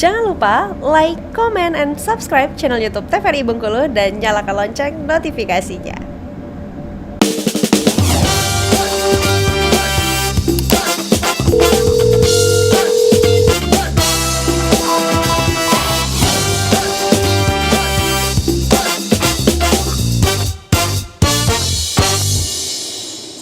Jangan lupa like, comment, and subscribe channel YouTube TVRI Bengkulu dan nyalakan lonceng notifikasinya.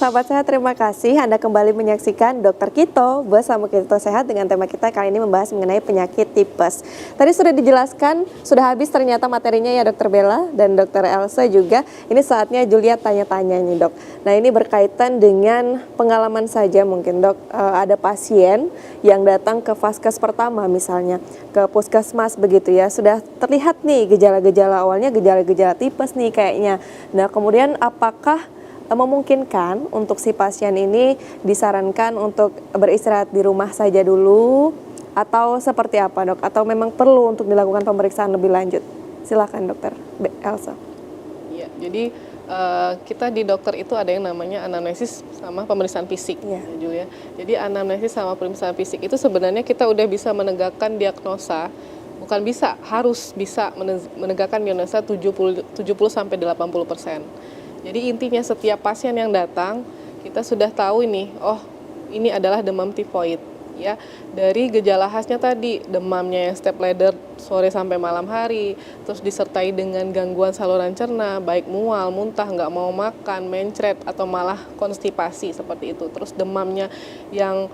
Sahabat sehat, terima kasih Anda kembali menyaksikan Dr. Kito bersama Kito Sehat dengan tema kita kali ini membahas mengenai penyakit tipes. Tadi sudah dijelaskan, sudah habis ternyata materinya ya Dr. Bella dan Dr. Elsa juga. Ini saatnya Julia tanya-tanya nih dok. Nah ini berkaitan dengan pengalaman saja mungkin dok. Ada pasien yang datang ke vaskes pertama misalnya, ke puskesmas begitu ya. Sudah terlihat nih gejala-gejala awalnya, gejala-gejala tipes nih kayaknya. Nah kemudian apakah memungkinkan untuk si pasien ini disarankan untuk beristirahat di rumah saja dulu atau seperti apa dok? Atau memang perlu untuk dilakukan pemeriksaan lebih lanjut? Silakan dokter Elsa. Ya, jadi kita di dokter itu ada yang namanya anamnesis sama pemeriksaan fisik. Ya. Julia. Jadi anamnesis sama pemeriksaan fisik itu sebenarnya kita udah bisa menegakkan diagnosa. Bukan bisa, harus bisa menegakkan diagnosa 70-80%. Jadi intinya setiap pasien yang datang kita sudah tahu ini, oh ini adalah demam tifoid ya. Dari gejala khasnya tadi, demamnya yang step ladder sore sampai malam hari, terus disertai dengan gangguan saluran cerna, baik mual, muntah, nggak mau makan, mencret atau malah konstipasi seperti itu. Terus demamnya yang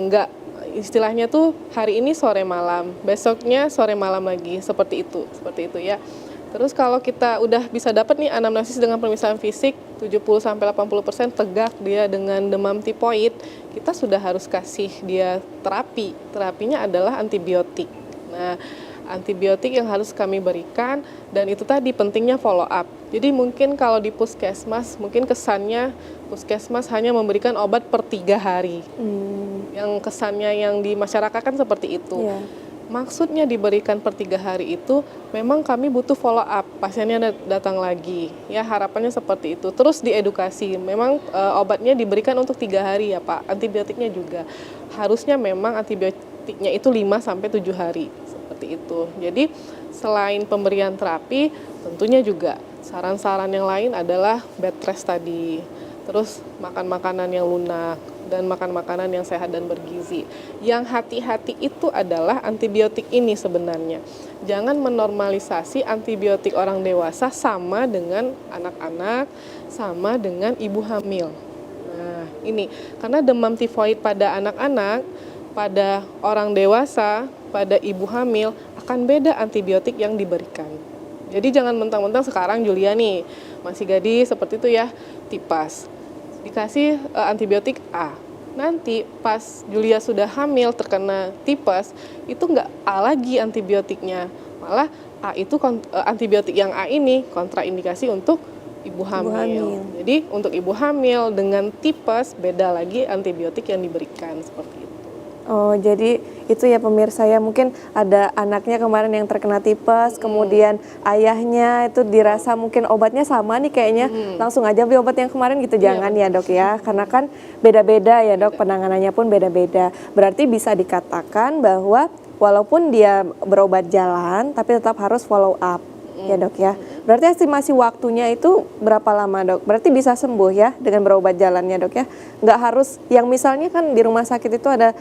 nggak istilahnya tuh hari ini sore malam, besoknya sore malam lagi, seperti itu ya. Terus kalau kita udah bisa dapat nih anamnesis dengan pemeriksaan fisik 70-80% tegak dia dengan demam tifoid, kita sudah harus kasih dia terapi. Terapinya adalah antibiotik. Nah, antibiotik yang harus kami berikan dan itu tadi pentingnya follow up. Jadi mungkin kalau di puskesmas, mungkin kesannya puskesmas hanya memberikan obat per 3 hari. Yang kesannya yang di masyarakat kan seperti itu. Yeah. Maksudnya diberikan per 3 hari itu memang kami butuh follow up, pasiennya datang lagi, ya harapannya seperti itu. Terus diedukasi, memang obatnya diberikan untuk 3 hari ya Pak, antibiotiknya juga. Harusnya memang antibiotiknya itu 5-7 hari, seperti itu. Jadi selain pemberian terapi, tentunya juga saran-saran yang lain adalah bed rest tadi. Terus makan makanan yang lunak dan makan makanan yang sehat dan bergizi. Yang hati-hati itu adalah antibiotik ini sebenarnya. Jangan menormalisasi antibiotik orang dewasa sama dengan anak-anak, sama dengan ibu hamil. Nah, ini karena demam tifoid pada anak-anak, pada orang dewasa, pada ibu hamil akan beda antibiotik yang diberikan. Jadi jangan mentang-mentang sekarang Julia nih masih gadis seperti itu ya, tipes. Dikasih antibiotik A. Nanti pas Julia sudah hamil terkena tipes, itu nggak A lagi antibiotiknya. Malah A itu antibiotik yang A ini kontraindikasi untuk ibu hamil. Jadi untuk ibu hamil dengan tipes beda lagi antibiotik yang diberikan seperti itu. Oh, jadi itu ya pemirsa ya, mungkin ada anaknya kemarin yang terkena tipes, kemudian ayahnya itu dirasa mungkin obatnya sama nih kayaknya, langsung aja beli obat yang kemarin gitu, jangan ya dok ya, karena kan beda-beda ya dok, penanganannya pun beda-beda. Berarti bisa dikatakan bahwa walaupun dia berobat jalan, tapi tetap harus follow up. Ya dok ya, berarti estimasi waktunya itu berapa lama dok? Berarti bisa sembuh ya dengan berobat jalannya dok ya? Nggak harus yang misalnya kan di rumah sakit itu ada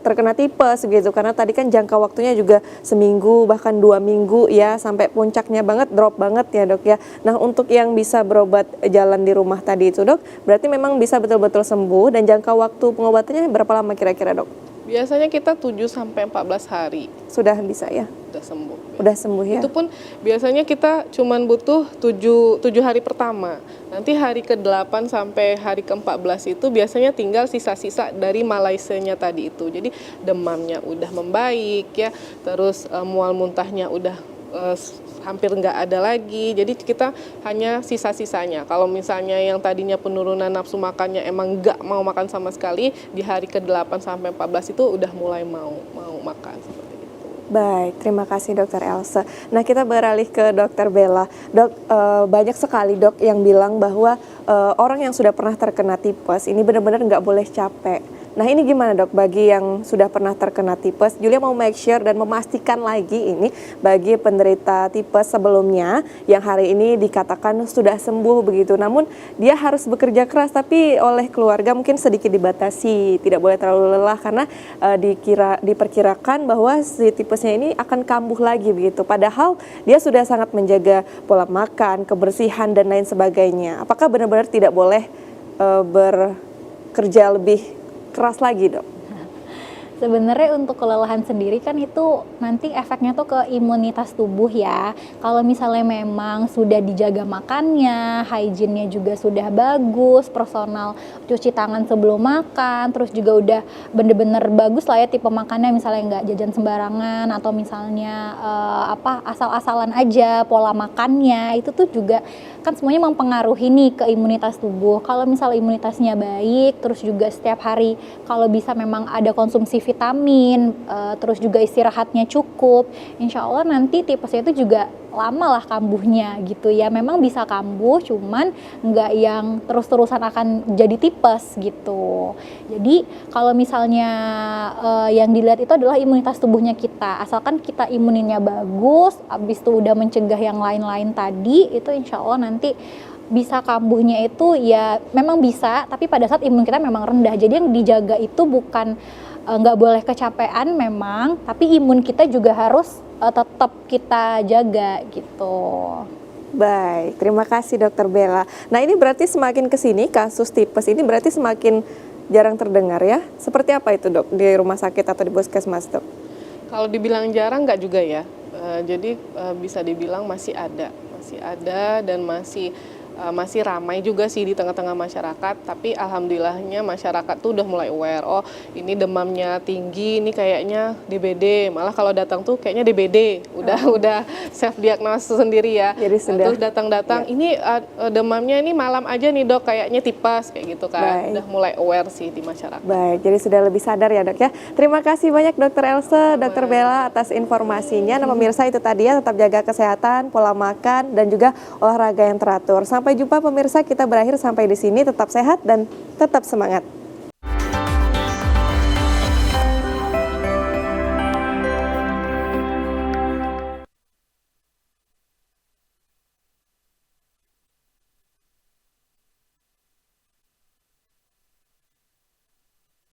terkena tipes gitu, karena tadi kan jangka waktunya juga seminggu bahkan 2 minggu ya, sampai puncaknya banget drop banget ya dok ya. Nah untuk yang bisa berobat jalan di rumah tadi itu dok, berarti memang bisa betul-betul sembuh dan jangka waktu pengobatannya berapa lama kira-kira dok? Biasanya kita 7-14 hari. Sudah bisa ya? Sudah sembuh. Udah sembuh ya? Itu pun biasanya kita cuman butuh 7 hari pertama. Nanti hari ke-8 sampai hari ke-14 itu biasanya tinggal sisa-sisa dari malaisenya tadi itu. Jadi demamnya udah membaik ya, terus mual muntahnya udah hampir nggak ada lagi. Jadi kita hanya sisa-sisanya. Kalau misalnya yang tadinya penurunan nafsu makannya emang nggak mau makan sama sekali, di hari ke-8 sampai 14 itu udah mulai mau makan seperti itu. Baik, terima kasih Dokter Elsa. Nah kita beralih ke Dokter Bella. Dok, banyak sekali dok yang bilang bahwa orang yang sudah pernah terkena tipes ini benar-benar nggak boleh capek. Nah ini gimana dok, bagi yang sudah pernah terkena tipes, Julia mau make sure dan memastikan lagi ini bagi penderita tipes sebelumnya yang hari ini dikatakan sudah sembuh begitu, namun dia harus bekerja keras tapi oleh keluarga mungkin sedikit dibatasi, tidak boleh terlalu lelah karena diperkirakan bahwa si tipesnya ini akan kambuh lagi begitu, padahal dia sudah sangat menjaga pola makan, kebersihan dan lain sebagainya. Apakah benar-benar tidak boleh bekerja lebih keras lagi dok? Sebenarnya untuk kelelahan sendiri kan itu nanti efeknya tuh ke imunitas tubuh ya. Kalau misalnya memang sudah dijaga makannya, hygiene-nya juga sudah bagus, personal cuci tangan sebelum makan, terus juga udah bener-bener bagus lah ya tipe makannya, misalnya nggak jajan sembarangan atau misalnya asal-asalan aja pola makannya, itu tuh juga kan semuanya mempengaruhi nih ke imunitas tubuh. Kalau misalnya imunitasnya baik, terus juga setiap hari kalau bisa memang ada konsumsi vitamin, terus juga istirahatnya cukup, insya Allah nanti tipesnya itu juga lama lah kambuhnya gitu ya. Memang bisa kambuh, cuman nggak yang terus-terusan akan jadi tipes gitu. Jadi kalau misalnya yang dilihat itu adalah imunitas tubuhnya kita, asalkan kita imuninnya bagus, abis itu udah mencegah yang lain-lain tadi, itu insya Allah nanti bisa kambuhnya itu ya memang bisa, tapi pada saat imun kita memang rendah. Jadi yang dijaga itu bukan nggak boleh kecapean memang, tapi imun kita juga harus tetap kita jaga gitu. Baik, terima kasih Dokter Bella. Nah ini berarti semakin kesini kasus tipes ini berarti semakin jarang terdengar ya? Seperti apa itu dok di rumah sakit atau di puskesmas dok? Kalau dibilang jarang nggak juga ya. Jadi bisa dibilang masih ada dan masih ramai juga sih di tengah-tengah masyarakat, tapi alhamdulillahnya masyarakat tuh udah mulai aware, oh ini demamnya tinggi, ini kayaknya DBD, malah kalau datang tuh kayaknya DBD, udah self diagnosis sendiri ya. Jadi sudah, terus datang-datang, ini demamnya ini malam aja nih dok, kayaknya tipes kayak gitu kan. Baik. Udah mulai aware sih di masyarakat. Baik, jadi sudah lebih sadar ya dok ya. Terima kasih banyak Dokter Else, Dokter Bella atas informasinya. Nah pemirsa itu tadi ya, tetap jaga kesehatan, pola makan dan juga olahraga yang teratur. Sampai jumpa pemirsa, kita berakhir sampai di sini. Tetap sehat dan tetap semangat.